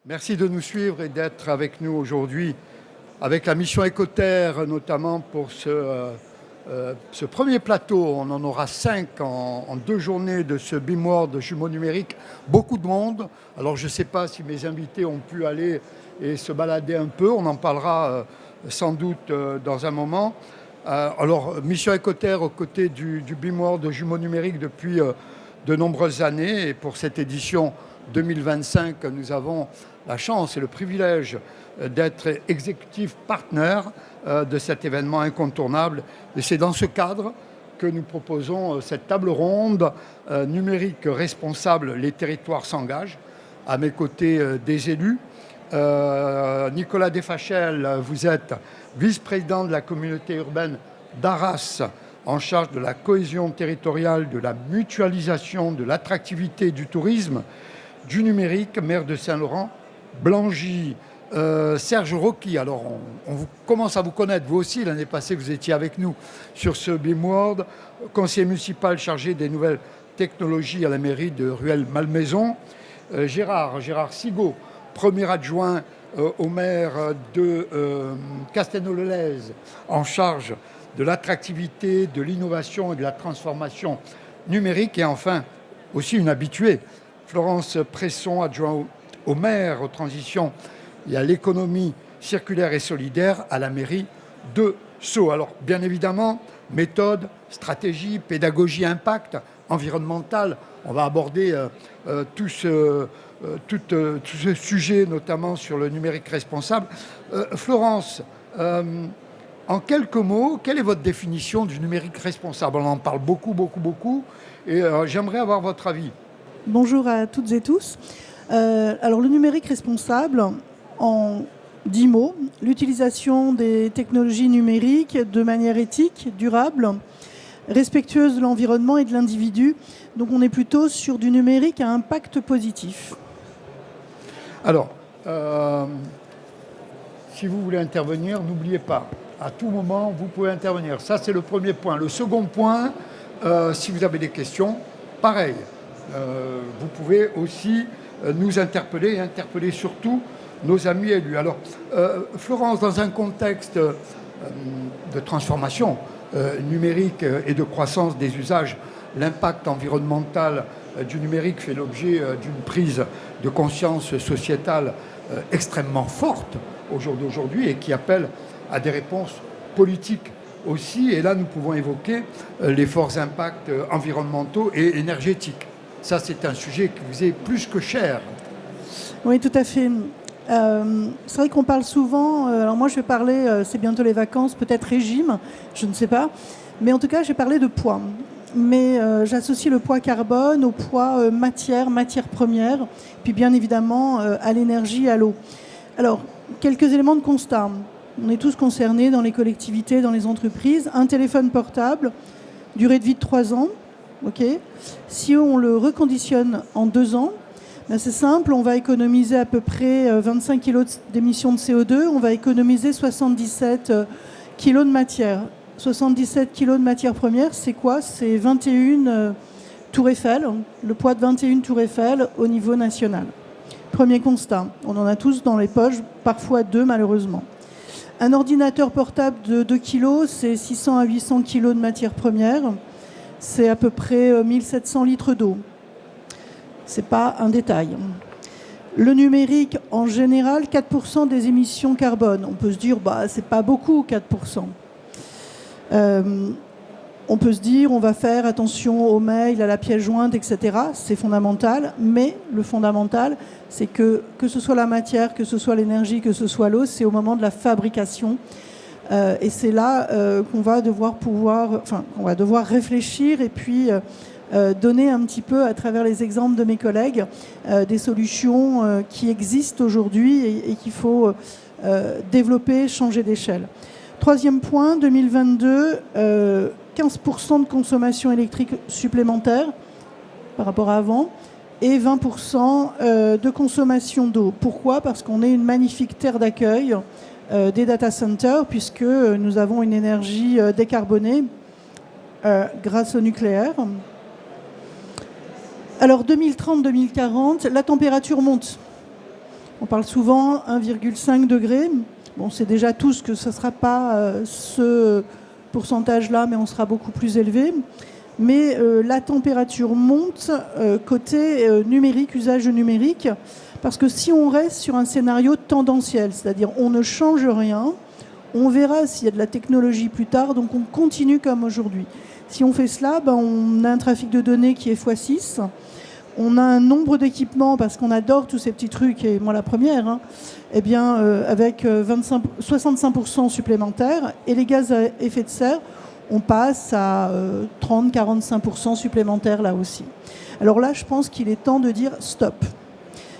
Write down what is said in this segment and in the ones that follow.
Merci de nous suivre et d'être avec nous aujourd'hui avec la mission Écoterre, notamment pour ce premier plateau. On en aura 5 en 2 journées de ce BIM de jumeaux numériques. Beaucoup de monde. Alors je ne sais pas si mes invités ont pu aller et se balader un peu. On en parlera sans doute dans un moment. Alors mission Écoterre aux côtés du BIM de jumeaux numériques depuis de nombreuses années. Et pour cette édition 2025, nous avons la chance et le privilège d'être exécutif partner de cet événement incontournable. Et c'est dans ce cadre que nous proposons cette table ronde numérique responsable. Les territoires s'engagent. À mes côtés, des élus. Nicolas Desfachel, vous êtes vice-président de la communauté urbaine d'Arras, en charge de la cohésion territoriale, de la mutualisation, de l'attractivité du tourisme, du numérique, maire de Saint-Laurent, Blangy. Serge Rocky, alors on commence à vous connaître, vous aussi, l'année passée, vous étiez avec nous sur ce BIM World, conseiller municipal chargé des nouvelles technologies à la mairie de Rueil-Malmaison. Gérard Sigaud, premier adjoint au maire de Castelnau-le-Lez, en charge de l'attractivité, de l'innovation et de la transformation numérique. Et enfin, aussi une habituée, Florence Presson, adjoint au maire aux transitions et à l'économie circulaire et solidaire à la mairie de Sceaux. Alors, bien évidemment, méthode, stratégie, pédagogie, impact environnemental. On va aborder tout ce sujet, notamment sur le numérique responsable. Florence, en quelques mots, quelle est votre définition du numérique responsable? On en parle beaucoup, et j'aimerais avoir votre avis. Bonjour à toutes et tous. Alors, le numérique responsable, en 10 mots, l'utilisation des technologies numériques de manière éthique, durable, respectueuse de l'environnement et de l'individu. Donc on est plutôt sur du numérique à impact positif. Alors, si vous voulez intervenir, n'oubliez pas, à tout moment, vous pouvez intervenir. Ça, c'est le premier point. Le second point, si vous avez des questions, pareil. Vous pouvez aussi nous interpeller et interpeller surtout nos amis élus. Alors, Florence, dans un contexte de transformation numérique et de croissance des usages, l'impact environnemental du numérique fait l'objet d'une prise de conscience sociétale extrêmement forte au jour d'aujourd'hui et qui appelle à des réponses politiques aussi. Et là, nous pouvons évoquer les forts impacts environnementaux et énergétiques. Ça, c'est un sujet qui vous est plus que cher. Oui, tout à fait. C'est vrai qu'on parle souvent, alors moi je vais parler, c'est bientôt les vacances, peut-être régime, je ne sais pas, mais en tout cas j'ai parlé de poids. Mais j'associe le poids carbone au poids matière première, puis bien évidemment à l'énergie, à l'eau. Alors, quelques éléments de constat. On est tous concernés dans les collectivités, dans les entreprises. Un téléphone portable, durée de vie de 3 ans. Okay. Si on le reconditionne en 2 ans, ben c'est simple, on va économiser à peu près 25 kg d'émissions de CO2, on va économiser 77 kg de matière. 77 kg de matière première, c'est quoi? C'est 21 tours Eiffel, le poids de 21 tours Eiffel au niveau national. Premier constat, on en a tous dans les poches, parfois 2 malheureusement. Un ordinateur portable de 2 kg, c'est 600 à 800 kg de matière première. C'est à peu près 1700 litres d'eau. Ce n'est pas un détail. Le numérique, en général, 4% des émissions carbone. On peut se dire, c'est pas beaucoup, 4%. On peut se dire, on va faire attention aux mails, à la pièce jointe, etc. C'est fondamental. Mais le fondamental, c'est que ce soit la matière, que ce soit l'énergie, que ce soit l'eau, c'est au moment de la fabrication. Et c'est là qu'on va devoir réfléchir et puis donner un petit peu, à travers les exemples de mes collègues, des solutions qui existent aujourd'hui et qu'il faut développer, changer d'échelle. Troisième point, 2022, 15% de consommation électrique supplémentaire par rapport à avant et 20% de consommation d'eau. Pourquoi? Parce qu'on est une magnifique terre d'accueil des data centers, puisque nous avons une énergie décarbonée grâce au nucléaire. Alors 2030-2040, la température monte. On parle souvent 1,5 degré. Bon, c'est déjà tous que ce ne sera pas ce pourcentage-là, mais on sera beaucoup plus élevé. Mais la température monte côté numérique, usage numérique, parce que si on reste sur un scénario tendanciel, c'est-à-dire on ne change rien, on verra s'il y a de la technologie plus tard, donc on continue comme aujourd'hui. Si on fait cela, on a un trafic de données qui est x6, on a un nombre d'équipements, parce qu'on adore tous ces petits trucs, et moi la première, avec 65% supplémentaires, et les gaz à effet de serre, on passe à 30-45% supplémentaires là aussi. Alors là, je pense qu'il est temps de dire stop.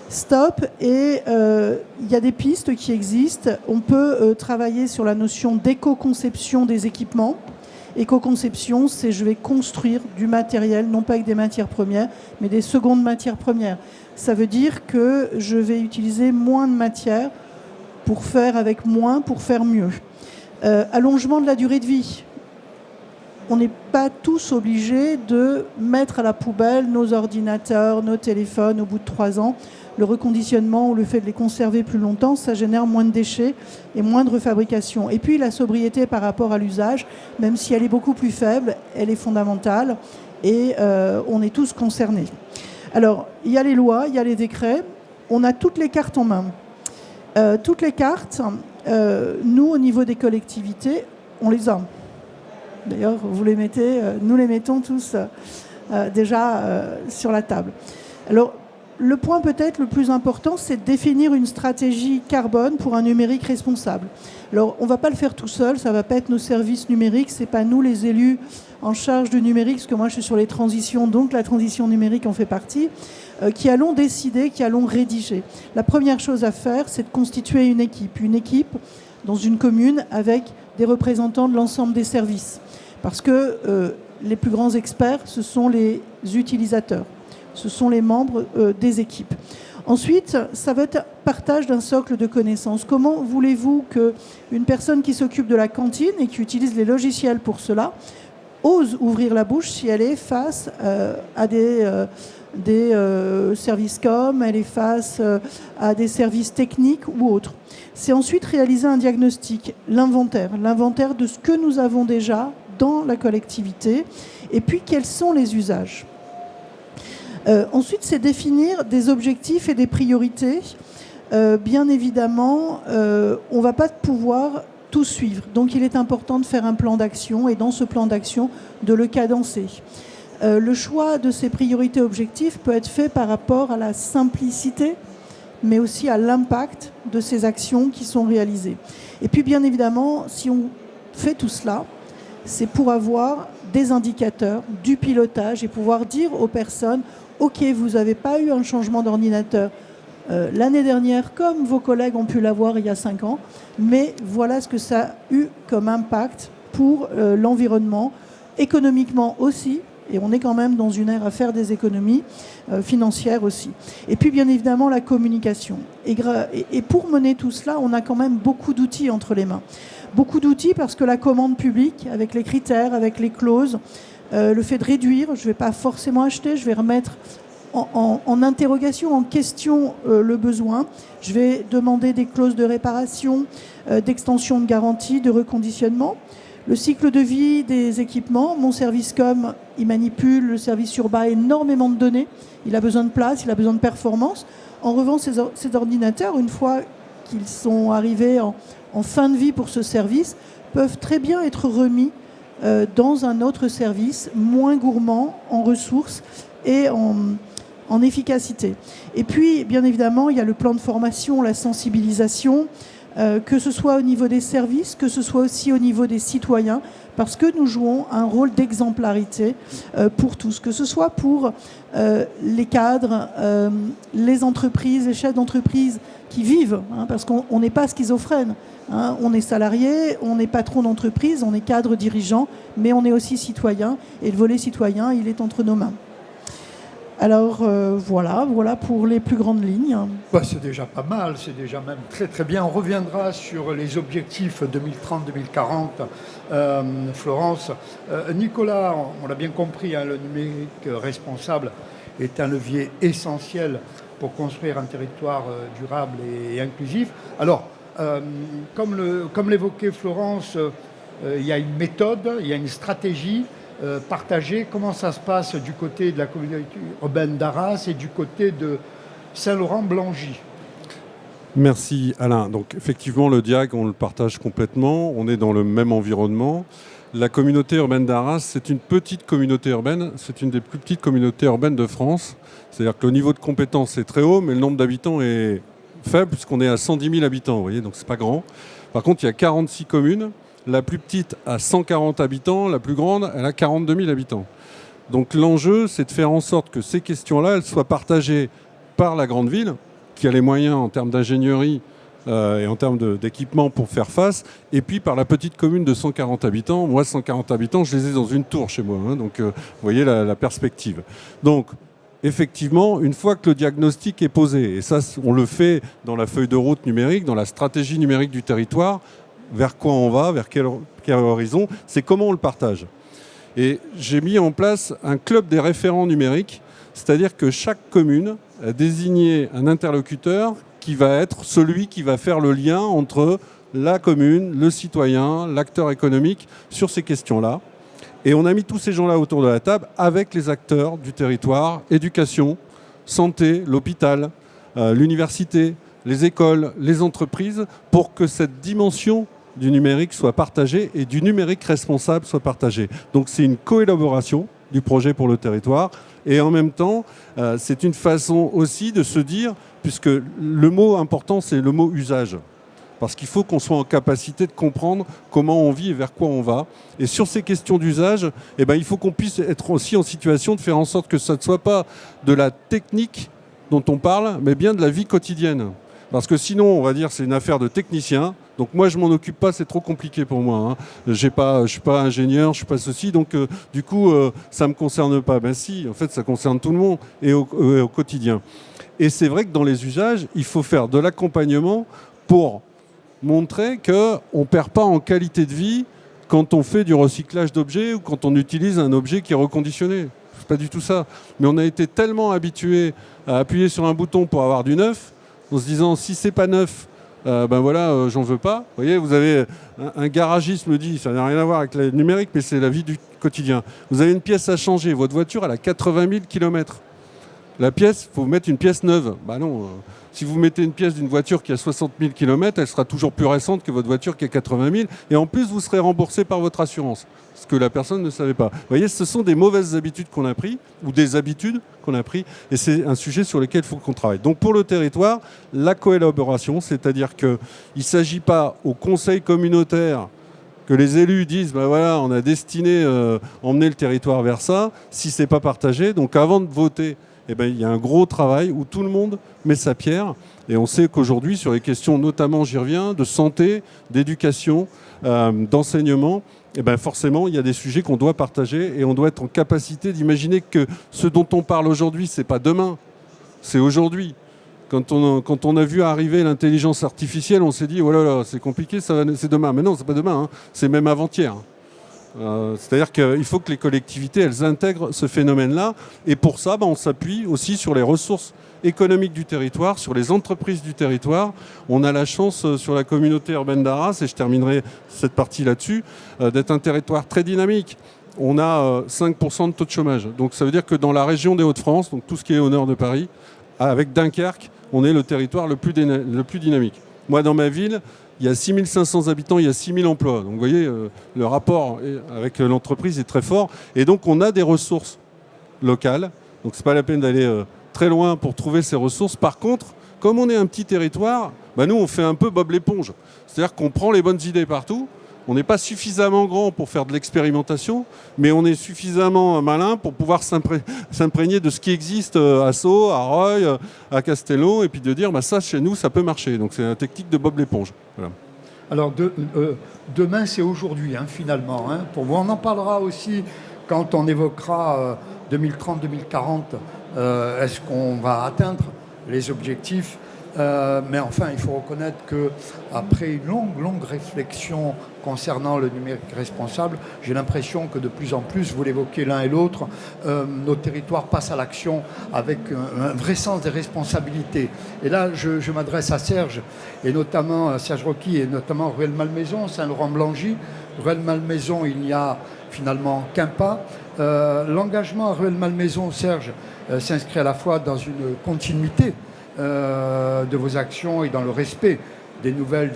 Stop, et il y a des pistes qui existent. On peut travailler sur la notion d'éco-conception des équipements. Éco-conception, c'est je vais construire du matériel, non pas avec des matières premières, mais des secondes matières premières. Ça veut dire que je vais utiliser moins de matières pour faire avec moins, pour faire mieux. Allongement de la durée de vie. On n'est pas tous obligés de mettre à la poubelle nos ordinateurs, nos téléphones au bout de 3 ans. Le reconditionnement ou le fait de les conserver plus longtemps, ça génère moins de déchets et moins de refabrication. Et puis la sobriété par rapport à l'usage, même si elle est beaucoup plus faible, elle est fondamentale et on est tous concernés. Alors, il y a les lois, il y a les décrets, on a toutes les cartes en main. Toutes les cartes, nous, au niveau des collectivités, on les a. D'ailleurs, vous les mettez, nous les mettons tous déjà sur la table. Alors, le point peut-être le plus important, c'est de définir une stratégie carbone pour un numérique responsable. Alors, on ne va pas le faire tout seul, ça ne va pas être nos services numériques, ce n'est pas nous les élus en charge du numérique, parce que moi je suis sur les transitions, donc la transition numérique en fait partie, qui allons décider, qui allons rédiger. La première chose à faire, c'est de constituer une équipe dans une commune avec des représentants de l'ensemble des services. Parce que les plus grands experts, ce sont les utilisateurs. Ce sont les membres des équipes. Ensuite, ça va être partage d'un socle de connaissances. Comment voulez-vous qu'une personne qui s'occupe de la cantine et qui utilise les logiciels pour cela ose ouvrir la bouche si elle est face à des services com, elle est face à des services techniques ou autres. C'est ensuite réaliser un diagnostic, l'inventaire de ce que nous avons déjà dans la collectivité et puis quels sont les usages. Ensuite, c'est définir des objectifs et des priorités. Bien évidemment, on ne va pas pouvoir tout suivre. Donc, il est important de faire un plan d'action et dans ce plan d'action, de le cadencer. Le choix de ces priorités objectifs peut être fait par rapport à la simplicité, mais aussi à l'impact de ces actions qui sont réalisées. Et puis, bien évidemment, si on fait tout cela, c'est pour avoir des indicateurs, du pilotage et pouvoir dire aux personnes « Ok, vous n'avez pas eu un changement d'ordinateur l'année dernière, comme vos collègues ont pu l'avoir il y a 5 ans, mais voilà ce que ça a eu comme impact pour l'environnement, économiquement aussi, et on est quand même dans une ère à faire des économies financières aussi. Et puis, bien évidemment, la communication. Et pour mener tout cela, on a quand même beaucoup d'outils entre les mains. Beaucoup d'outils parce que la commande publique, avec les critères, avec les clauses, le fait de réduire, je ne vais pas forcément acheter, je vais remettre en interrogation, en question le besoin. Je vais demander des clauses de réparation, d'extension de garantie, de reconditionnement. Le cycle de vie des équipements, mon service com, il manipule, le service urbain, énormément de données. Il a besoin de place, il a besoin de performance. En revanche, ces ordinateurs, une fois qu'ils sont arrivés en fin de vie pour ce service, peuvent très bien être remis dans un autre service moins gourmand en ressources et en efficacité. Et puis, bien évidemment, il y a le plan de formation, la sensibilisation, que ce soit au niveau des services, que ce soit aussi au niveau des citoyens, parce que nous jouons un rôle d'exemplarité pour tous, que ce soit pour les cadres, les entreprises, les chefs d'entreprise qui vivent, parce qu'on n'est pas schizophrène. On est salarié, on est patron d'entreprise, on est cadre dirigeant, mais on est aussi citoyen, et le volet citoyen, il est entre nos mains. Alors voilà pour les plus grandes lignes. C'est déjà pas mal, c'est déjà même très très bien. On reviendra sur les objectifs 2030-2040. Florence, Nicolas, on l'a bien compris, le numérique responsable est un levier essentiel pour construire un territoire durable et inclusif. Alors, comme l'évoquait Florence, il y a une méthode, il y a une stratégie partagée. Comment ça se passe du côté de la communauté urbaine d'Arras et du côté de Saint-Laurent-Blangy? Merci Alain. Donc effectivement, le DIAG, on le partage complètement. On est dans le même environnement. La communauté urbaine d'Arras, c'est une petite communauté urbaine. C'est une des plus petites communautés urbaines de France. C'est-à-dire que le niveau de compétence est très haut, mais le nombre d'habitants est faible puisqu'on est à 110 000 habitants. Vous voyez, donc c'est pas grand. Par contre, il y a 46 communes. La plus petite a 140 habitants. La plus grande, elle a 42 000 habitants. Donc l'enjeu, c'est de faire en sorte que ces questions-là, elles soient partagées par la grande ville, qui a les moyens en termes d'ingénierie et en termes d'équipement pour faire face, et puis par la petite commune de 140 habitants. Moi, 140 habitants, je les ai dans une tour chez moi. Hein, donc, vous voyez la perspective. Donc, effectivement, une fois que le diagnostic est posé, et ça, on le fait dans la feuille de route numérique, dans la stratégie numérique du territoire, vers quoi on va, vers quel horizon, c'est comment on le partage. Et j'ai mis en place un club des référents numériques, c'est-à-dire que chaque commune a désigné un interlocuteur qui va être celui qui va faire le lien entre la commune, le citoyen, l'acteur économique sur ces questions-là. Et on a mis tous ces gens-là autour de la table avec les acteurs du territoire, éducation, santé, l'hôpital, l'université, les écoles, les entreprises, pour que cette dimension du numérique soit partagée et du numérique responsable soit partagée. Donc c'est une coélaboration du projet pour le territoire. Et en même temps, c'est une façon aussi de se dire, puisque le mot important, c'est le mot usage. Parce qu'il faut qu'on soit en capacité de comprendre comment on vit et vers quoi on va. Et sur ces questions d'usage, eh ben, il faut qu'on puisse être aussi en situation de faire en sorte que ça ne soit pas de la technique dont on parle, mais bien de la vie quotidienne. Parce que sinon, on va dire c'est une affaire de technicien. Donc moi, je m'en occupe pas, c'est trop compliqué pour moi. Hein. Je suis pas ingénieur, je suis pas ceci, donc du coup, ça me concerne pas. Ben si, en fait, ça concerne tout le monde et au quotidien. Et c'est vrai que dans les usages, il faut faire de l'accompagnement pour montrer qu'on ne perd pas en qualité de vie quand on fait du recyclage d'objets ou quand on utilise un objet qui est reconditionné. C'est pas du tout ça. Mais on a été tellement habitués à appuyer sur un bouton pour avoir du neuf, en se disant si c'est pas neuf, ben voilà, j'en veux pas. Vous voyez, vous avez un garagiste me dit, ça n'a rien à voir avec le numérique, mais c'est la vie du quotidien. Vous avez une pièce à changer, votre voiture elle a 80 000 km. La pièce, il faut mettre une pièce neuve. Bah non, si vous mettez une pièce d'une voiture qui a 60 000 km, elle sera toujours plus récente que votre voiture qui a 80 000. Et en plus, vous serez remboursé par votre assurance. Ce que la personne ne savait pas. Vous voyez, ce sont des mauvaises habitudes qu'on a prises, ou des habitudes qu'on a prises. Et c'est un sujet sur lequel il faut qu'on travaille. Donc pour le territoire, la coélaboration, c'est-à-dire qu'il ne s'agit pas au conseil communautaire que les élus disent, ben voilà, on a destiné, emmener le territoire vers ça, si ce n'est pas partagé. Donc avant de voter, eh ben, il y a un gros travail où tout le monde met sa pierre. Et on sait qu'aujourd'hui, sur les questions notamment, j'y reviens, de santé, d'éducation, d'enseignement, eh ben forcément, il y a des sujets qu'on doit partager et on doit être en capacité d'imaginer que ce dont on parle aujourd'hui, ce n'est pas demain, c'est aujourd'hui. Quand on a vu arriver l'intelligence artificielle, on s'est dit, oh là là, c'est compliqué, c'est demain. Mais non, c'est pas demain, hein, c'est même avant-hier. C'est-à-dire qu'il faut que les collectivités, elles intègrent ce phénomène-là. Et pour ça, on s'appuie aussi sur les ressources économiques du territoire, sur les entreprises du territoire. On a la chance sur la communauté urbaine d'Arras, et je terminerai cette partie là-dessus, d'être un territoire très dynamique. On a 5% de taux de chômage. Donc ça veut dire que dans la région des Hauts-de-France, donc tout ce qui est au nord de Paris, avec Dunkerque, on est le territoire le plus dynamique. Moi, dans ma ville, il y a 6 500 habitants, il y a 6 000 emplois. Donc vous voyez, le rapport avec l'entreprise est très fort. Et donc on a des ressources locales. Donc c'est pas la peine d'aller très loin pour trouver ces ressources. Par contre, comme on est un petit territoire, bah nous on fait un peu Bob l'éponge. C'est-à-dire qu'on prend les bonnes idées partout. On n'est pas suffisamment grand pour faire de l'expérimentation, mais on est suffisamment malin pour pouvoir s'imprégner de ce qui existe à Sceaux, à Roye, à Castello, et puis de dire bah ça chez nous ça peut marcher. Donc c'est la technique de Bob l'éponge. Voilà. Alors demain c'est aujourd'hui finalement. Pour vous, on en parlera aussi quand on évoquera 2030-2040. Est-ce qu'on va atteindre les objectifs Mais enfin, il faut reconnaître qu'après une longue réflexion concernant le numérique responsable, j'ai l'impression que de plus en plus, vous l'évoquez l'un et l'autre, nos territoires passent à l'action avec un vrai sens des responsabilités. Et là, je m'adresse à Serge, et notamment à Serge Rocky, et notamment Rueil-Malmaison, Saint-Laurent-Blangy. Rueil-Malmaison, il n'y a finalement qu'un pas. L'engagement à Rueil-Malmaison, Serge, s'inscrit à la fois dans une continuité de vos actions et dans le respect des nouvelles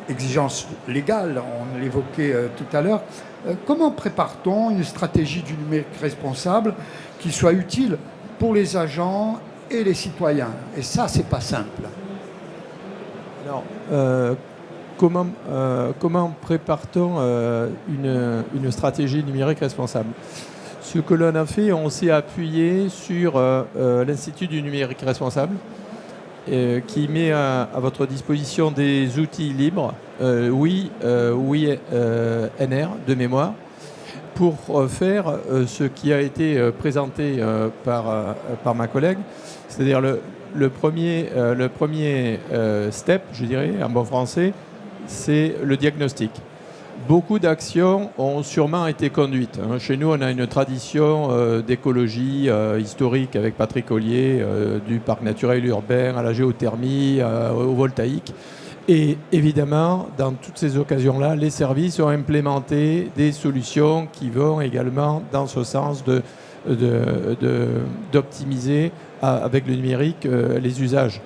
exigences légales, on l'évoquait tout à l'heure. Comment prépare-t-on une stratégie du numérique responsable qui soit utile pour les agents et les citoyens? Et ça, c'est pas simple. Alors, comment prépare-t-on une stratégie numérique responsable? Ce que l'on a fait, on s'est appuyé sur l'Institut du numérique responsable, qui met à votre disposition des outils libres, NR de mémoire, pour faire ce qui a été présenté par ma collègue, c'est-à-dire le premier step, je dirais, en bon français, c'est le diagnostic. Beaucoup d'actions ont sûrement été conduites. Chez nous, on a une tradition d'écologie historique avec Patrick Ollier, du parc naturel urbain à la géothermie, au voltaïque. Et évidemment, dans toutes ces occasions-là, les services ont implémenté des solutions qui vont également dans ce sens d'optimiser avec le numérique les usages.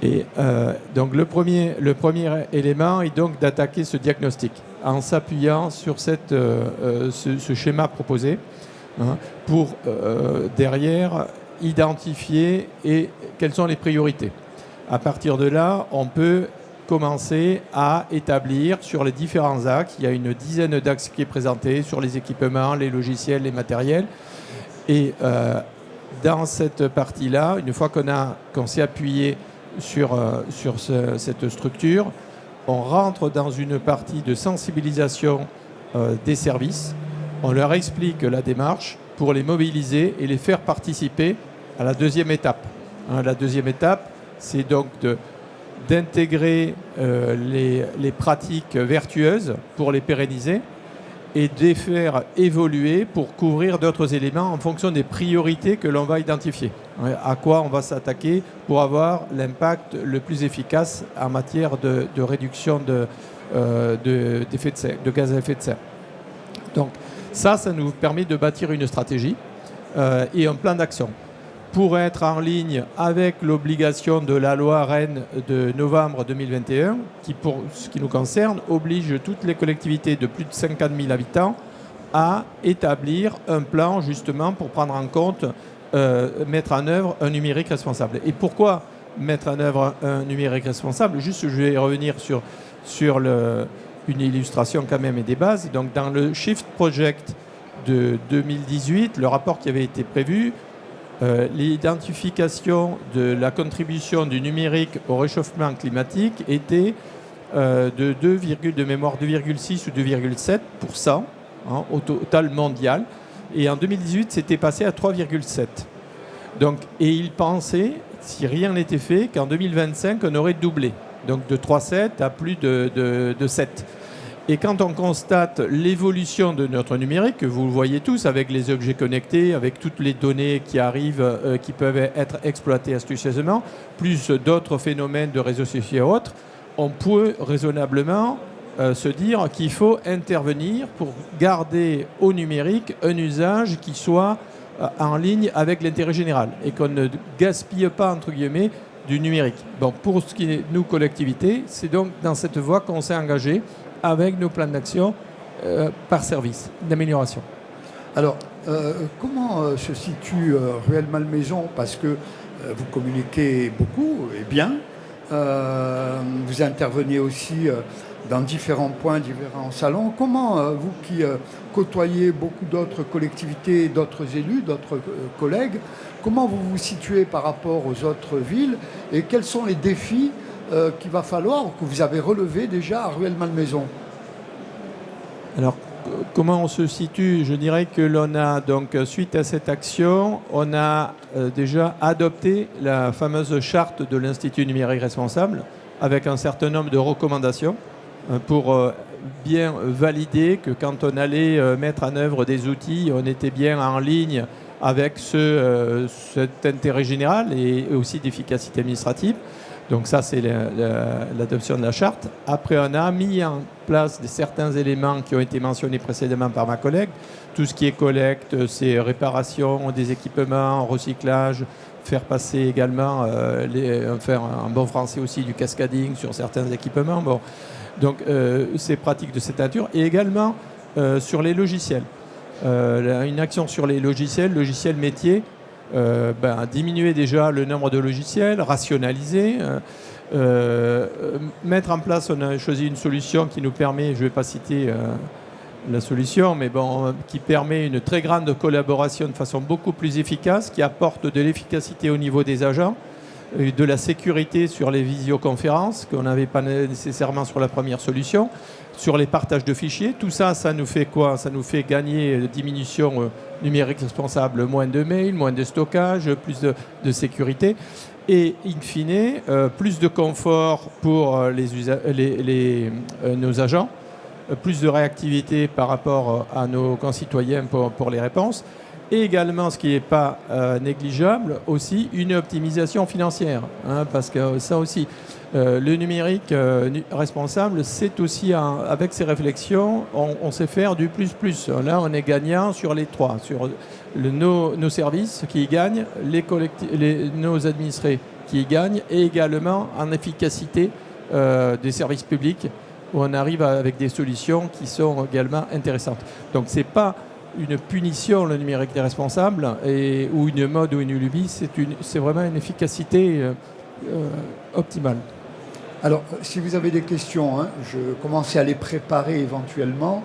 Et donc le premier élément est donc d'attaquer ce diagnostic en s'appuyant sur ce schéma proposé pour derrière identifier quelles sont les priorités. À partir de là, on peut commencer à établir sur les différents axes. Il y a une dizaine d'axes qui est présenté sur les équipements, les logiciels, les matériels. Et dans cette partie-là, une fois qu'on s'est appuyé sur cette structure, on rentre dans une partie de sensibilisation des services. On leur explique la démarche pour les mobiliser et les faire participer à la deuxième étape. La deuxième étape, c'est donc d'intégrer les pratiques vertueuses pour les pérenniser et de les faire évoluer pour couvrir d'autres éléments en fonction des priorités que l'on va identifier. À quoi on va s'attaquer pour avoir l'impact le plus efficace en matière de réduction de gaz à effet de serre. Donc ça nous permet de bâtir une stratégie et un plan d'action pour être en ligne avec l'obligation de la loi Rennes de novembre 2021, qui, pour ce qui nous concerne, oblige toutes les collectivités de plus de 50 000 habitants à établir un plan justement pour prendre en compte, mettre en œuvre un numérique responsable. Et pourquoi mettre en œuvre un numérique responsable? Juste, je vais revenir sur une illustration quand même et des bases. Donc, dans le Shift Project de 2018, le rapport qui avait été prévu, l'identification de la contribution du numérique au réchauffement climatique était de 2,6 ou 2,7% au total mondial. Et en 2018, c'était passé à 3,7%. Donc, et il pensait, si rien n'était fait, qu'en 2025, on aurait doublé. Donc de 3,7 à plus de 7. Et quand on constate l'évolution de notre numérique, que vous le voyez tous avec les objets connectés, avec toutes les données qui arrivent, qui peuvent être exploitées astucieusement, plus d'autres phénomènes de réseaux sociaux et autres, on peut raisonnablement se dire qu'il faut intervenir pour garder au numérique un usage qui soit en ligne avec l'intérêt général et qu'on ne gaspille pas, entre guillemets, du numérique. Bon, pour ce qui est nous, collectivités, c'est donc dans cette voie qu'on s'est engagé avec nos plans d'action par service d'amélioration. Alors, comment se situe Rueil-Malmaison? Parce que vous communiquez beaucoup et bien. Vous intervenez aussi dans différents points, différents salons. Comment, vous qui côtoyez beaucoup d'autres collectivités, d'autres élus, d'autres collègues, comment vous vous situez par rapport aux autres villes et quels sont les défis qu'il va falloir, que vous avez relevés déjà à Rueil-Malmaison? Alors, comment on se situe? Je dirais que l'on a, donc, suite à cette action, on a déjà adopté la fameuse charte de l'Institut numérique responsable avec un certain nombre de recommandations pour bien valider que quand on allait mettre en œuvre des outils, on était bien en ligne avec cet intérêt général et aussi d'efficacité administrative. Donc ça, c'est l'adoption de la charte. Après, on a mis en place certains éléments qui ont été mentionnés précédemment par ma collègue. Tout ce qui est collecte, c'est réparation des équipements, recyclage, faire passer également, faire en bon français aussi, du cascading sur certains équipements. Bon. Donc, c'est pratique de cette nature. Et également sur les logiciels. Une action sur les logiciels métiers, diminuer déjà le nombre de logiciels, rationaliser, mettre en place, on a choisi une solution qui nous permet, je ne vais pas citer la solution, mais bon, qui permet une très grande collaboration de façon beaucoup plus efficace, qui apporte de l'efficacité au niveau des agents, de la sécurité sur les visioconférences, qu'on n'avait pas nécessairement sur la première solution, sur les partages de fichiers. Tout ça, ça nous fait quoi? Ça nous fait gagner diminution numérique responsable, moins de mails, moins de stockage, plus de sécurité. Et in fine, plus de confort pour nos agents, plus de réactivité par rapport à nos concitoyens pour les réponses. Et également, ce qui n'est pas négligeable, aussi une optimisation financière. Parce que ça aussi, le numérique responsable, c'est aussi, avec ces réflexions, on sait faire du plus. Là, on est gagnant sur les trois, sur nos services qui y gagnent, nos administrés qui y gagnent, et également en efficacité des services publics, où on arrive avec des solutions qui sont également intéressantes. Donc, ce n'est pas une punition, le numérique des responsables, ou une mode ou une lubie, c'est vraiment une efficacité optimale. Alors, si vous avez des questions, je commençais à les préparer éventuellement.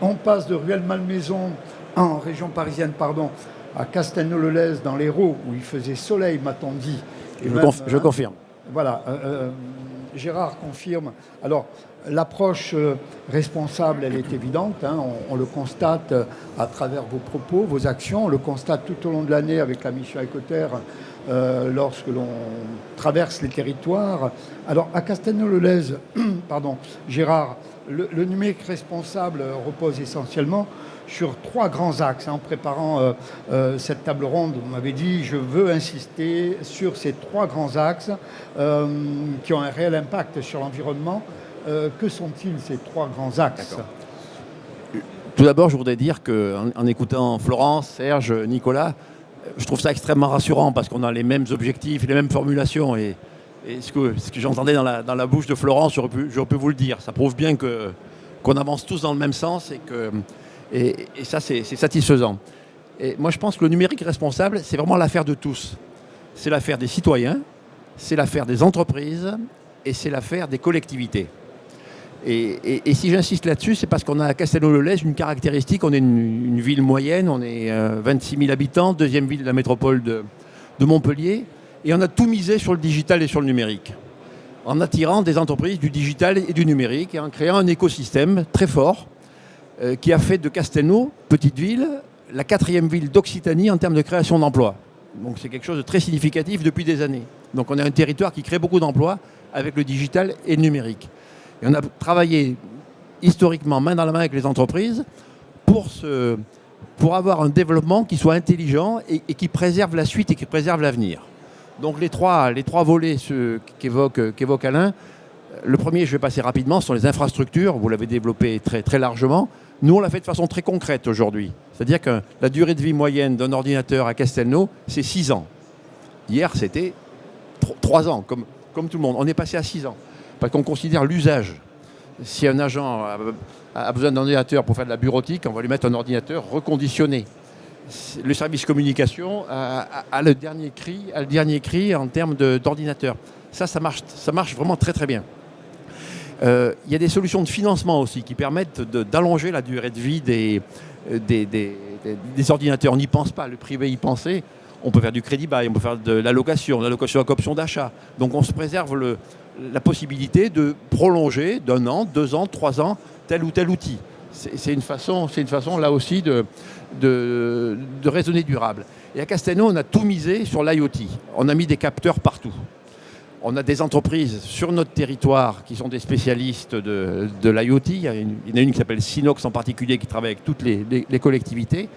On passe de Rueil-Malmaison, en région parisienne, à Castelnau-le-Lez, dans l'Hérault, où il faisait soleil, m'a-t-on dit. Je confirme. Voilà, Gérard confirme. Alors, l'approche responsable, elle est évidente. On le constate à travers vos propos, vos actions. On le constate tout au long de l'année avec la mission Écoterre lorsque l'on traverse les territoires. Alors, à Castelnau-le-Lez, Gérard, le numérique responsable repose essentiellement sur 3 grands axes. En préparant cette table ronde, vous m'avez dit, je veux insister sur ces 3 grands axes qui ont un réel impact sur l'environnement. Que sont-ils, ces 3 grands axes? Tout d'abord, je voudrais dire qu'en écoutant Florence, Serge, Nicolas, je trouve ça extrêmement rassurant parce qu'on a les mêmes objectifs, les mêmes formulations. Et ce que j'entendais dans la bouche de Florence, j'aurais pu vous le dire. Ça prouve bien qu'on avance tous dans le même sens et ça, c'est satisfaisant. Et moi, je pense que le numérique responsable, c'est vraiment l'affaire de tous. C'est l'affaire des citoyens, c'est l'affaire des entreprises et c'est l'affaire des collectivités. Et si j'insiste là-dessus, c'est parce qu'on a à Castelnau-le-Lez une caractéristique. On est une ville moyenne, on est 26 000 habitants, deuxième ville de la métropole de Montpellier. Et on a tout misé sur le digital et sur le numérique, en attirant des entreprises du digital et du numérique et en créant un écosystème très fort qui a fait de Castelnau, petite ville, la 4e ville d'Occitanie en termes de création d'emplois. Donc c'est quelque chose de très significatif depuis des années. Donc on a un territoire qui crée beaucoup d'emplois avec le digital et le numérique. Et on a travaillé historiquement main dans la main avec les entreprises pour avoir un développement qui soit intelligent et qui préserve la suite et qui préserve l'avenir. Donc les trois volets qu'évoque Alain, le premier, je vais passer rapidement, ce sont les infrastructures. Vous l'avez développé très, très largement. Nous, on l'a fait de façon très concrète aujourd'hui. C'est-à-dire que la durée de vie moyenne d'un ordinateur à Castelnau, c'est 6 ans. Hier, c'était 3 ans, comme tout le monde. On est passé à 6 ans. Parce qu'on considère l'usage. Si un agent a besoin d'un ordinateur pour faire de la bureautique, on va lui mettre un ordinateur reconditionné. Le service communication a le dernier cri en termes d'ordinateur. Ça marche vraiment très très bien. Il y a des solutions de financement aussi qui permettent d'allonger la durée de vie des ordinateurs. On n'y pense pas, le privé y pensait. On peut faire du crédit bail, on peut faire de l'allocation avec option d'achat. Donc on se préserve la possibilité de prolonger d'1 an, 2 ans, 3 ans tel ou tel outil. c'est une façon là aussi de raisonner durable. Et à Castelnau, on a tout misé sur l'IoT. On a mis des capteurs partout. On a des entreprises sur notre territoire qui sont des spécialistes de l'IoT. Il y en a une qui s'appelle Sinox en particulier qui travaille avec toutes les collectivités.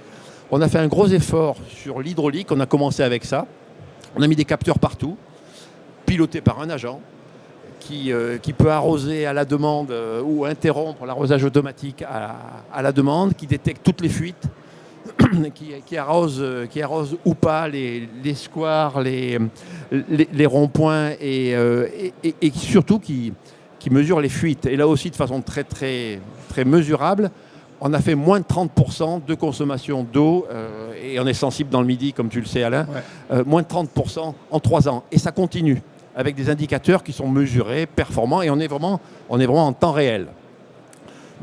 On a fait un gros effort sur l'hydraulique. On a commencé avec ça. On a mis des capteurs partout, pilotés par un agent qui peut arroser à la demande ou interrompre l'arrosage automatique à la demande, qui détecte toutes les fuites, qui arrose ou pas les squares, les ronds-points et surtout qui mesure les fuites. Et là aussi de façon très, très, très mesurable. On a fait moins de 30% de consommation d'eau et on est sensible dans le Midi, comme tu le sais Alain, moins de 30% en 3 ans. Et ça continue avec des indicateurs qui sont mesurés, performants et on est vraiment en temps réel.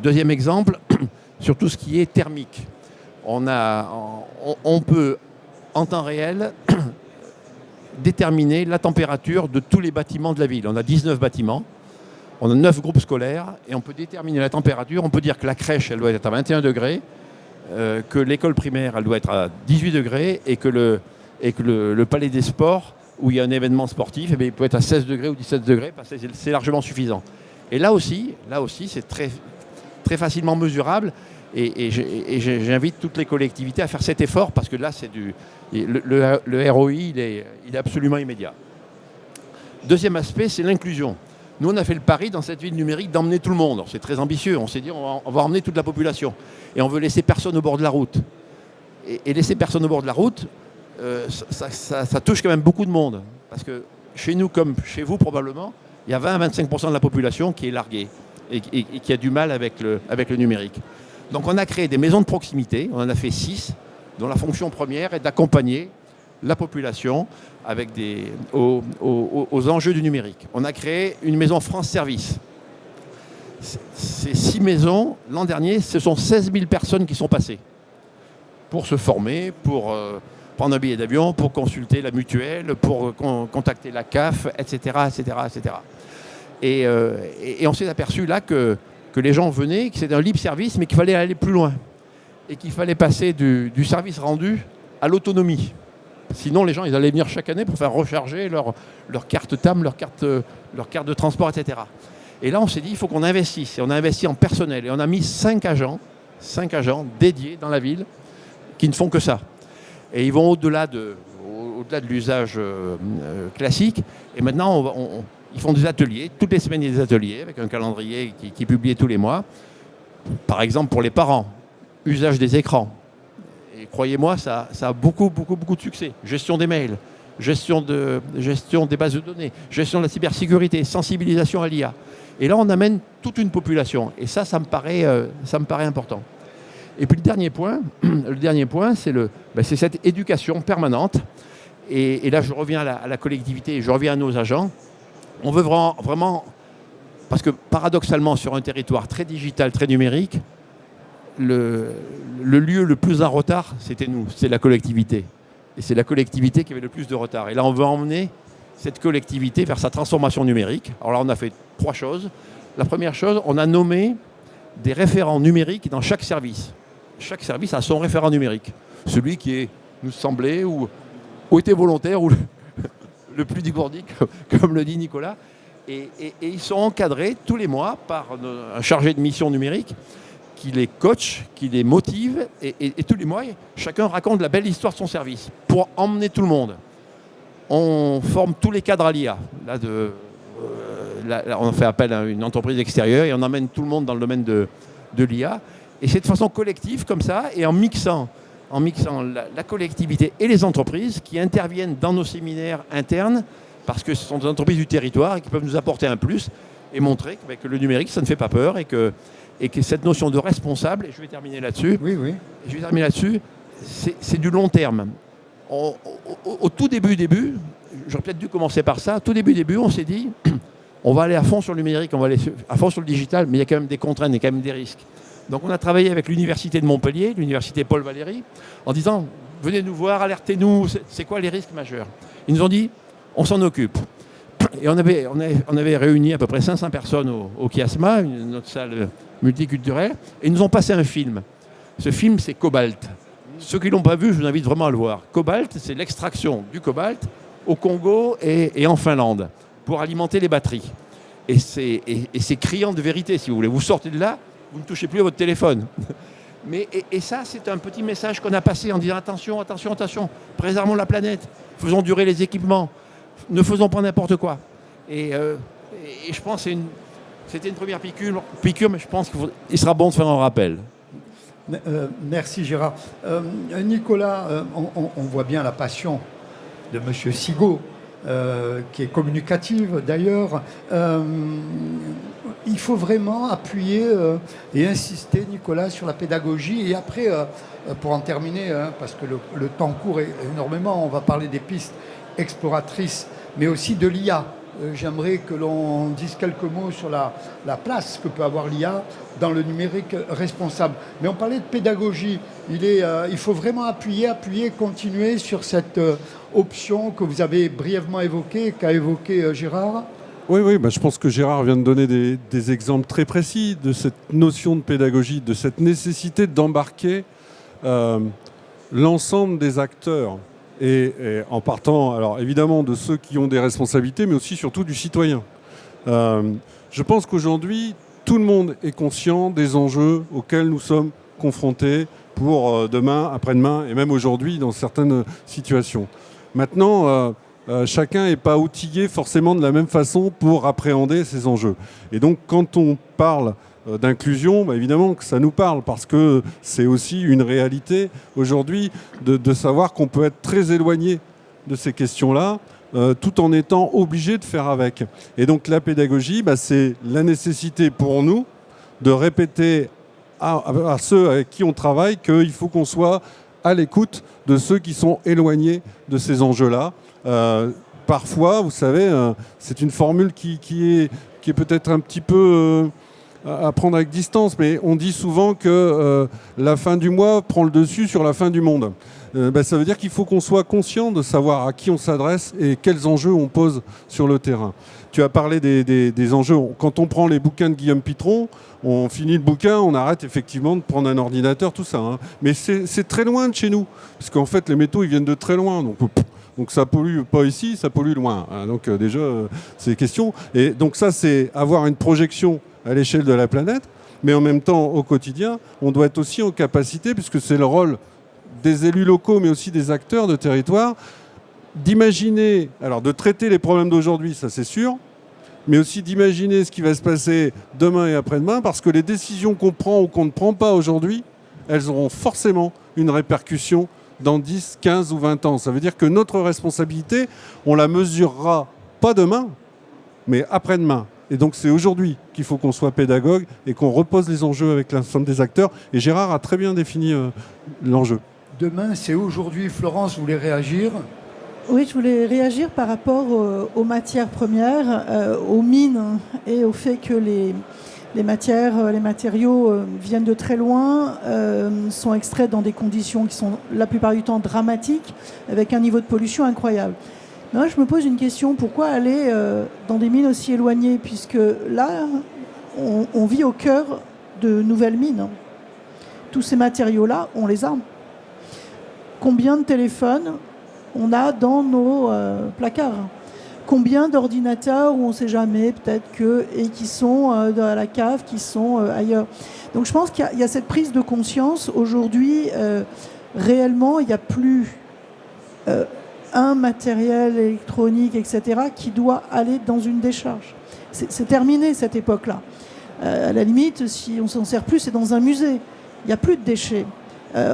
Deuxième exemple, sur tout ce qui est thermique. On peut en temps réel déterminer la température de tous les bâtiments de la ville. On a 19 bâtiments. On a 9 groupes scolaires et on peut déterminer la température. On peut dire que la crèche, elle doit être à 21 degrés, que l'école primaire, elle doit être à 18 degrés et que le palais des sports, où il y a un événement sportif, il peut être à 16 degrés ou 17 degrés, parce que c'est largement suffisant. Et là aussi c'est très, très facilement mesurable et j'invite toutes les collectivités à faire cet effort parce que là, le ROI, il est absolument immédiat. Deuxième aspect, c'est l'inclusion. Nous, on a fait le pari dans cette ville numérique d'emmener tout le monde. C'est très ambitieux. On s'est dit, on va emmener toute la population. Et on veut laisser personne au bord de la route. Et laisser personne au bord de la route, ça touche quand même beaucoup de monde. Parce que chez nous, comme chez vous probablement, il y a 20 à 25% de la population qui est larguée et qui a du mal avec le numérique. Donc on a créé des maisons de proximité. On en a fait 6, dont la fonction première est d'accompagner la population avec aux enjeux du numérique. On a créé une maison France Service. Ces 6 maisons, l'an dernier, ce sont 16 000 personnes qui sont passées pour se former, pour prendre un billet d'avion, pour consulter la mutuelle, pour contacter la CAF, etc. etc., etc. Et on s'est aperçu là que les gens venaient, que c'était un libre service, mais qu'il fallait aller plus loin. Et qu'il fallait passer du service rendu à l'autonomie. Sinon, les gens, ils allaient venir chaque année pour faire recharger leur carte TAM, leur carte de transport, etc. Et là, on s'est dit, il faut qu'on investisse. Et on a investi en personnel. Et on a mis 5 agents dédiés dans la ville qui ne font que ça. Et ils vont au-delà de l'usage classique. Et maintenant, ils font des ateliers. Toutes les semaines, il y a des ateliers avec un calendrier qui est publié tous les mois. Par exemple, pour les parents, usage des écrans. Et croyez-moi, ça a beaucoup, beaucoup, beaucoup de succès. Gestion des mails, gestion des bases de données, gestion de la cybersécurité, sensibilisation à l'IA. Et là, on amène toute une population. Et ça me paraît important. Et puis le dernier point, c'est cette éducation permanente. Et là, je reviens à la collectivité et je reviens à nos agents. On veut vraiment, parce que paradoxalement, sur un territoire très digital, très numérique, le lieu le plus en retard, c'était nous, c'est la collectivité. Et c'est la collectivité qui avait le plus de retard. Et là, on veut emmener cette collectivité vers sa transformation numérique. Alors là, on a fait 3 choses. La première chose, on a nommé des référents numériques dans chaque service. Chaque service a son référent numérique. Celui qui nous semblait ou était volontaire ou le plus dégourdi, comme le dit Nicolas. Et ils sont encadrés tous les mois par un chargé de mission numérique qui les coach, qui les motive. Et tous les mois, chacun raconte la belle histoire de son service pour emmener tout le monde. On forme tous les cadres à l'IA. Là, on fait appel à une entreprise extérieure et on emmène tout le monde dans le domaine de l'IA. Et c'est de façon collective comme ça et en mixant la collectivité et les entreprises qui interviennent dans nos séminaires internes parce que ce sont des entreprises du territoire et qui peuvent nous apporter un plus et montrer que le numérique, ça ne fait pas peur et que cette notion de responsable, et je vais terminer là-dessus, c'est du long terme. Au tout début, j'aurais peut-être dû commencer par ça, au tout début, on s'est dit, on va aller à fond sur le numérique, on va aller à fond sur le digital, mais il y a quand même des contraintes, il y a quand même des risques. Donc on a travaillé avec l'université de Montpellier, l'université Paul Valéry, en disant, venez nous voir, alertez-nous, c'est quoi les risques majeurs? Ils nous ont dit, on s'en occupe. Et on avait réuni à peu près 500 personnes au Chiasma, notre salle multiculturelle, et ils nous ont passé un film. Ce film, c'est Cobalt. Ceux qui ne l'ont pas vu, je vous invite vraiment à le voir. Cobalt, c'est l'extraction du cobalt au Congo et en Finlande pour alimenter les batteries. Et c'est criant de vérité, si vous voulez. Vous sortez de là, vous ne touchez plus à votre téléphone. Et ça, c'est un petit message qu'on a passé en disant attention, attention, attention, préservons la planète, faisons durer les équipements, ne faisons pas n'importe quoi. Et je pense que c'était une première piqûre, mais je pense qu'il sera bon de faire un rappel. Merci Gérard. Nicolas, on voit bien la passion de M. Sigaud, qui est communicative d'ailleurs. Il faut vraiment appuyer et insister, Nicolas, sur la pédagogie. Et après, pour en terminer, parce que le temps court énormément, on va parler des pistes exploratrices, mais aussi de l'IA. J'aimerais que l'on dise quelques mots sur la place que peut avoir l'IA dans le numérique responsable. Mais on parlait de pédagogie. Il faut vraiment appuyer, continuer sur cette option que vous avez brièvement évoquée, qu'a évoquée Gérard. Oui, je pense que Gérard vient de donner des exemples très précis de cette notion de pédagogie, de cette nécessité d'embarquer l'ensemble des acteurs. Et en partant, alors évidemment, de ceux qui ont des responsabilités, mais aussi surtout du citoyen. Je pense qu'aujourd'hui, tout le monde est conscient des enjeux auxquels nous sommes confrontés pour demain, après-demain, et même aujourd'hui dans certaines situations. Maintenant, chacun n'est pas outillé forcément de la même façon pour appréhender ces enjeux. Et donc, quand on parle d'inclusion, évidemment que ça nous parle, parce que c'est aussi une réalité aujourd'hui de savoir qu'on peut être très éloigné de ces questions-là, tout en étant obligé de faire avec. Et donc la pédagogie, c'est la nécessité pour nous de répéter à ceux avec qui on travaille qu'il faut qu'on soit à l'écoute de ceux qui sont éloignés de ces enjeux-là. Parfois, vous savez, c'est une formule qui est peut-être un petit peu à prendre avec distance, mais on dit souvent que la fin du mois prend le dessus sur la fin du monde. Ça veut dire qu'il faut qu'on soit conscient de savoir à qui on s'adresse et quels enjeux on pose sur le terrain. Tu as parlé des enjeux. Quand on prend les bouquins de Guillaume Pitron, on finit le bouquin, on arrête effectivement de prendre un ordinateur, tout ça. Hein. Mais c'est très loin de chez nous, parce qu'en fait les métaux ils viennent de très loin. Donc ça pollue pas ici, ça pollue loin. Hein. Donc déjà, c'est question. Et donc ça, c'est avoir une projection à l'échelle de la planète, mais en même temps, au quotidien, on doit être aussi en capacité, puisque c'est le rôle des élus locaux, mais aussi des acteurs de territoire, d'imaginer, alors de traiter les problèmes d'aujourd'hui, ça c'est sûr, mais aussi d'imaginer ce qui va se passer demain et après-demain, parce que les décisions qu'on prend ou qu'on ne prend pas aujourd'hui, elles auront forcément une répercussion dans 10, 15 ou 20 ans. Ça veut dire que notre responsabilité, on la mesurera pas demain, mais après-demain. Et donc c'est aujourd'hui qu'il faut qu'on soit pédagogue et qu'on repose les enjeux avec l'ensemble des acteurs. Et Gérard a très bien défini l'enjeu. Demain, c'est aujourd'hui. Florence, vous voulez réagir ? Oui, je voulais réagir par rapport aux matières premières, aux mines et au fait que les matériaux viennent de très loin, sont extraits dans des conditions qui sont la plupart du temps dramatiques, avec un niveau de pollution incroyable. Moi, je me pose une question, pourquoi aller dans des mines aussi éloignées, puisque là, on vit au cœur de nouvelles mines. Tous ces matériaux-là, on les a. Combien de téléphones on a dans nos placards ? Combien d'ordinateurs où on ne sait jamais, peut-être que, et qui sont dans la cave, qui sont ailleurs. Donc je pense qu'il y a cette prise de conscience. Aujourd'hui, réellement, il n'y a plus un matériel électronique, etc., qui doit aller dans une décharge. C'est terminé, cette époque-là. À la limite, si on s'en sert plus, c'est dans un musée. Il n'y a plus de déchets.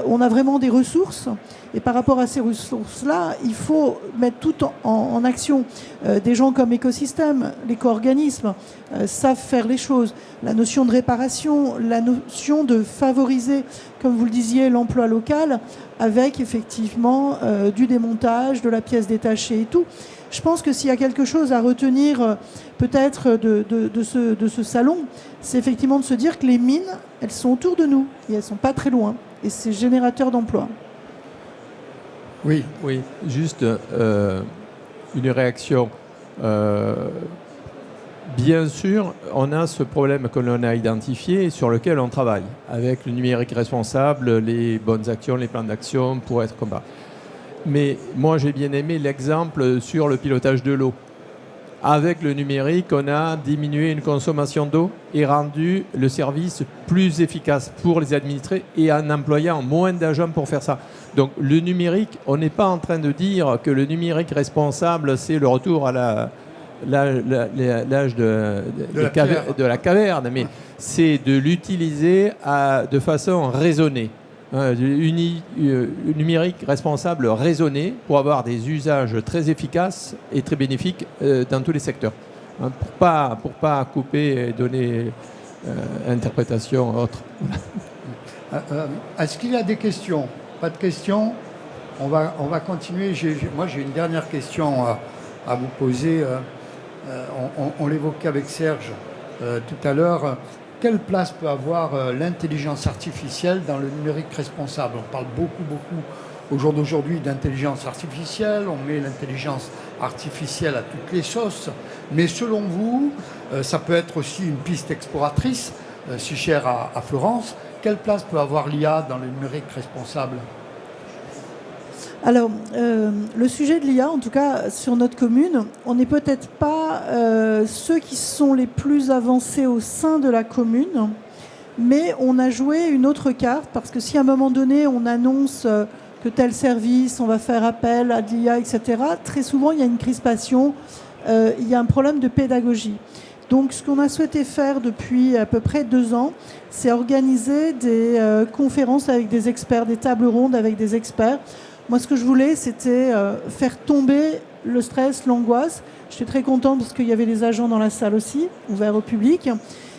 On a vraiment des ressources. Et par rapport à ces ressources-là, il faut mettre tout en action. Des gens comme Écosystème, l'éco-organisme, savent faire les choses. La notion de réparation, la notion de favoriser, comme vous le disiez, l'emploi local, avec effectivement du démontage, de la pièce détachée et tout. Je pense que s'il y a quelque chose à retenir peut-être de ce salon, c'est effectivement de se dire que les mines, elles sont autour de nous et elles ne sont pas très loin. Et c'est générateur d'emplois. Oui. Oui, juste une réaction. Bien sûr, on a ce problème que l'on a identifié et sur lequel on travaille, avec le numérique responsable, les bonnes actions, les plans d'action pour être combat. Mais moi, j'ai bien aimé l'exemple sur le pilotage de l'eau. Avec le numérique, on a diminué une consommation d'eau et rendu le service plus efficace pour les administrés et en employant moins d'agents pour faire ça. Donc le numérique, on n'est pas en train de dire que le numérique responsable, c'est le retour à l'âge de la caverne, mais c'est de l'utiliser de façon raisonnée. Numérique responsable raisonné pour avoir des usages très efficaces et très bénéfiques dans tous les secteurs. Pour pas couper et donner interprétation autre. Est-ce qu'il y a des questions? Pas de questions? On va continuer. Moi, j'ai une dernière question à vous poser. On l'évoquait avec Serge tout à l'heure. Quelle place peut avoir l'intelligence artificielle dans le numérique responsable? On parle beaucoup au jour d'aujourd'hui d'intelligence artificielle, on met l'intelligence artificielle à toutes les sauces, mais selon vous, ça peut être aussi une piste exploratrice, si chère à Florence. Quelle place peut avoir l'IA dans le numérique responsable? Alors, le sujet de l'IA, en tout cas sur notre commune, on n'est peut-être pas ceux qui sont les plus avancés au sein de la commune, mais on a joué une autre carte, parce que si à un moment donné on annonce que tel service, on va faire appel à de l'IA, etc., très souvent il y a une crispation, il y a un problème de pédagogie. Donc ce qu'on a souhaité faire depuis à peu près 2 ans, c'est organiser des conférences avec des experts, des tables rondes avec des experts. Moi, ce que je voulais, c'était faire tomber le stress, l'angoisse. J'étais très contente parce qu'il y avait des agents dans la salle aussi, ouverts au public.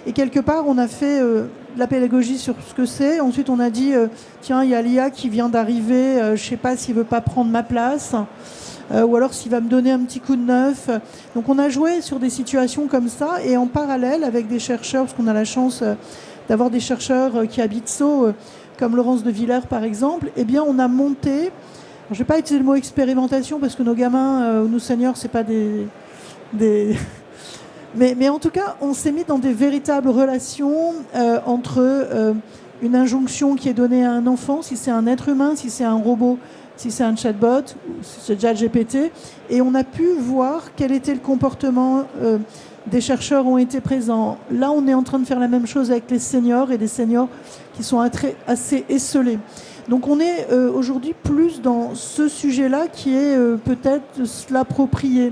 Et quelque part, on a fait de la pédagogie sur ce que c'est. Ensuite, on a dit, tiens, il y a l'IA qui vient d'arriver, je ne sais pas s'il ne veut pas prendre ma place, ou alors s'il va me donner un petit coup de neuf. Donc, on a joué sur des situations comme ça. Et en parallèle, avec des chercheurs, parce qu'on a la chance d'avoir des chercheurs qui habitent Sceaux, comme Laurence de Villers, par exemple, eh bien, on a monté... Je ne vais pas utiliser le mot expérimentation parce que nos gamins ou nos seniors, c'est pas des... Mais en tout cas, on s'est mis dans des véritables relations entre une injonction qui est donnée à un enfant, si c'est un être humain, si c'est un robot, si c'est un chatbot, si c'est ChatGPT, et on a pu voir quel était le comportement des chercheurs ont été présents. Là, on est en train de faire la même chose avec les seniors et des seniors qui sont assez esselés. Donc on est aujourd'hui plus dans ce sujet-là qui est peut-être se l'approprier.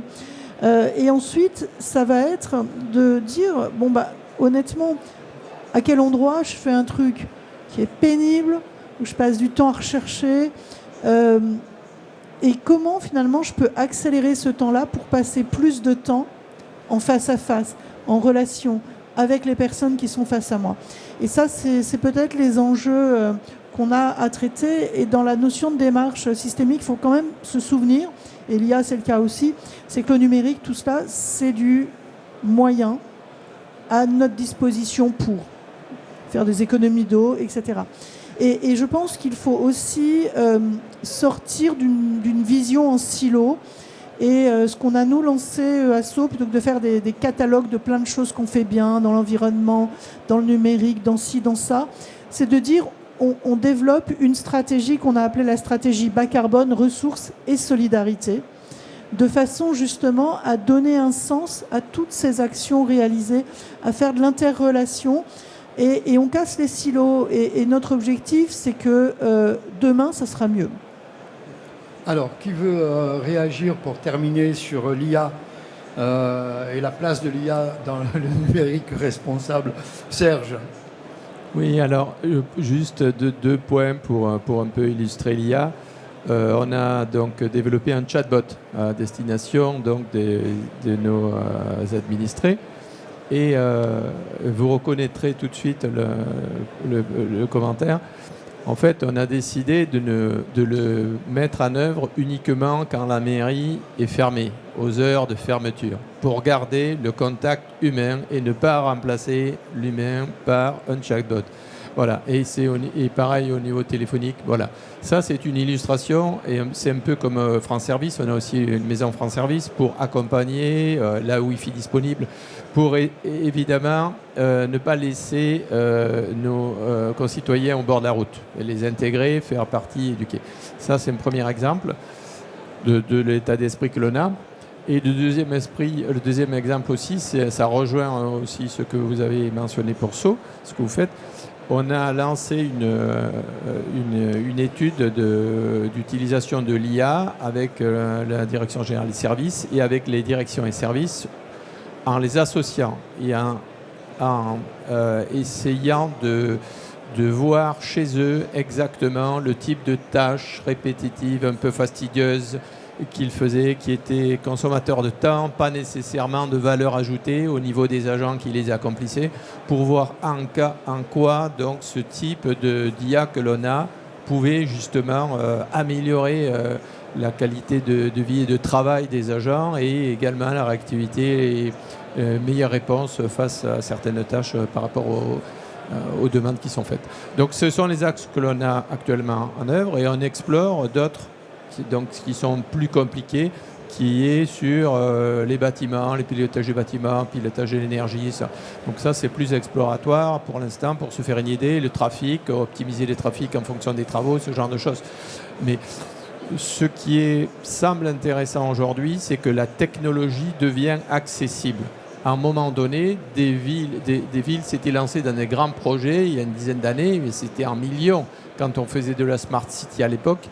Et ensuite, ça va être de dire, bon bah honnêtement, à quel endroit je fais un truc qui est pénible, où je passe du temps à rechercher, et comment finalement je peux accélérer ce temps-là pour passer plus de temps en face à face, en relation avec les personnes qui sont face à moi. Et ça, c'est peut-être les enjeux qu'on a à traiter. Et dans la notion de démarche systémique, il faut quand même se souvenir, et l'IA c'est le cas aussi, c'est que le numérique, tout cela, c'est du moyen à notre disposition pour faire des économies d'eau, etc. Et je pense qu'il faut aussi sortir d'une vision en silo. Et ce qu'on a nous lancé à Sceaux, plutôt que de faire des catalogues de plein de choses qu'on fait bien dans l'environnement, dans le numérique, dans ci, dans ça, c'est de dire on développe une stratégie qu'on a appelée la stratégie bas carbone, ressources et solidarité, de façon justement à donner un sens à toutes ces actions réalisées, à faire de l'interrelation, et on casse les silos. Et notre objectif, c'est que demain, ça sera mieux. Alors, qui veut réagir pour terminer sur l'IA et la place de l'IA dans le numérique responsable? Serge. Oui, alors juste deux points pour un peu illustrer l'IA. On a donc développé un chatbot à destination donc de nos administrés. Et vous reconnaîtrez tout de suite le commentaire. En fait, on a décidé de le mettre en œuvre uniquement quand la mairie est fermée, aux heures de fermeture, pour garder le contact humain et ne pas remplacer l'humain par un chatbot. Voilà, et pareil au niveau téléphonique. Voilà, ça c'est une illustration et c'est un peu comme France Service. On a aussi une maison France Service pour accompagner la Wi-Fi disponible, pour évidemment ne pas laisser nos concitoyens au bord de la route, et les intégrer, faire partie, éduquer. Ça c'est un premier exemple de l'état d'esprit que l'on a. Et le deuxième exemple aussi, ça rejoint aussi ce que vous avez mentionné pour SO, ce que vous faites. On a lancé une étude d'utilisation de l'IA avec la Direction générale des services et avec les directions et services, en les associant et en essayant de voir chez eux exactement le type de tâches répétitives, un peu fastidieuses, qu'ils faisaient, qui étaient consommateurs de temps, pas nécessairement de valeur ajoutée au niveau des agents qui les accomplissaient, pour voir en quoi donc ce type d'IA que l'on a pouvait justement améliorer la qualité de vie et de travail des agents, et également la réactivité et meilleure réponse face à certaines tâches par rapport aux demandes qui sont faites. Donc ce sont les axes que l'on a actuellement en œuvre, et on explore d'autres donc, qui sont plus compliqués, qui est sur les bâtiments, les pilotages des bâtiments, pilotage de l'énergie. Ça. Donc ça, c'est plus exploratoire pour l'instant, pour se faire une idée, le trafic, optimiser les trafics en fonction des travaux, ce genre de choses. Mais ce qui semble intéressant aujourd'hui, c'est que la technologie devient accessible. À un moment donné, des villes s'étaient lancées dans des grands projets il y a une dizaine d'années, mais c'était en millions quand on faisait de la Smart City à l'époque.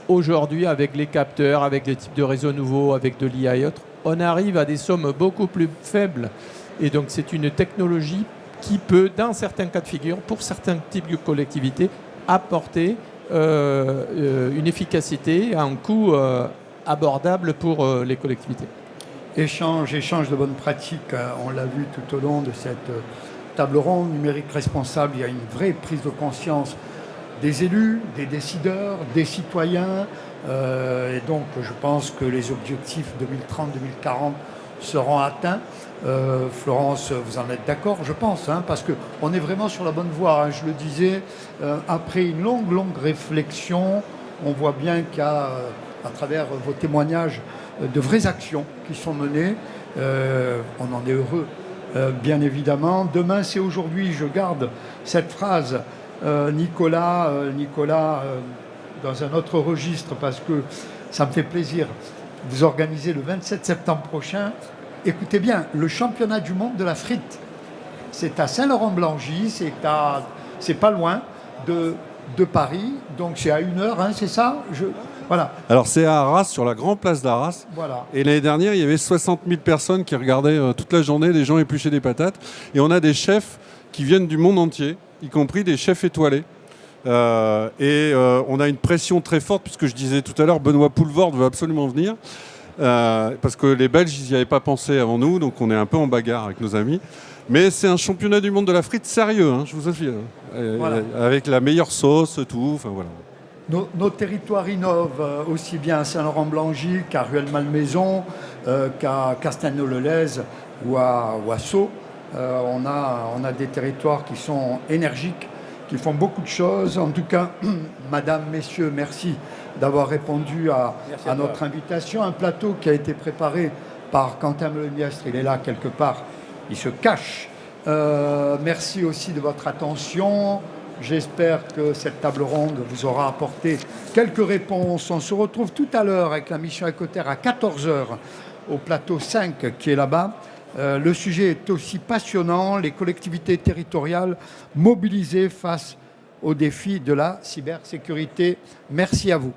Aujourd'hui, avec les capteurs, avec les types de réseaux nouveaux, avec de l'IA et autres, on arrive à des sommes beaucoup plus faibles. Et donc, c'est une technologie qui peut, dans certains cas de figure, pour certains types de collectivités, apporter une efficacité à un coût abordable pour les collectivités. Échange de bonnes pratiques, on l'a vu tout au long de cette table ronde numérique responsable. Il y a une vraie prise de conscience des élus, des décideurs, des citoyens. Et donc, je pense que les objectifs 2030-2040 seront atteints. Florence, vous en êtes d'accord, je pense, parce qu'on est vraiment sur la bonne voie. Je le disais, après une longue réflexion, on voit bien qu'il y a, à travers vos témoignages, de vraies actions qui sont menées. On en est heureux, bien évidemment. Demain, c'est aujourd'hui. Je garde cette phrase. Nicolas, dans un autre registre, parce que ça me fait plaisir, vous organisez le 27 septembre prochain, écoutez bien, le championnat du monde de la frite. C'est à Saint-Laurent-Blangy, c'est pas loin de Paris, donc c'est à 1 heure, c'est ça Voilà. Alors c'est à Arras, sur la grande place d'Arras. Voilà. Et l'année dernière, il y avait 60 000 personnes qui regardaient toute la journée des gens éplucher des patates. Et on a des chefs qui viennent du monde entier, y compris des chefs étoilés. On a une pression très forte, puisque je disais tout à l'heure, Benoît Poulvorde veut absolument venir, parce que les Belges, ils n'y avaient pas pensé avant nous, donc on est un peu en bagarre avec nos amis. Mais c'est un championnat du monde de la frite sérieux, je vous assure. Voilà. Avec la meilleure sauce, tout, enfin voilà. Nos territoires innovent aussi bien à Saint-Laurent-Blangy qu'à Rueil-Malmaison, qu'à Castelnau-le-Lez ou à Sceaux. On a des territoires qui sont énergiques, qui font beaucoup de choses. En tout cas, madame, messieurs, merci d'avoir répondu à notre invitation. Un plateau qui a été préparé par Quentin Meleniestre, il est là quelque part, il se cache. Merci aussi de votre attention. J'espère que cette table ronde vous aura apporté quelques réponses. On se retrouve tout à l'heure avec la mission Écoterre à 14h au plateau 5 qui est là-bas. Le sujet est aussi passionnant, les collectivités territoriales mobilisées face aux défis de la cybersécurité. Merci à vous.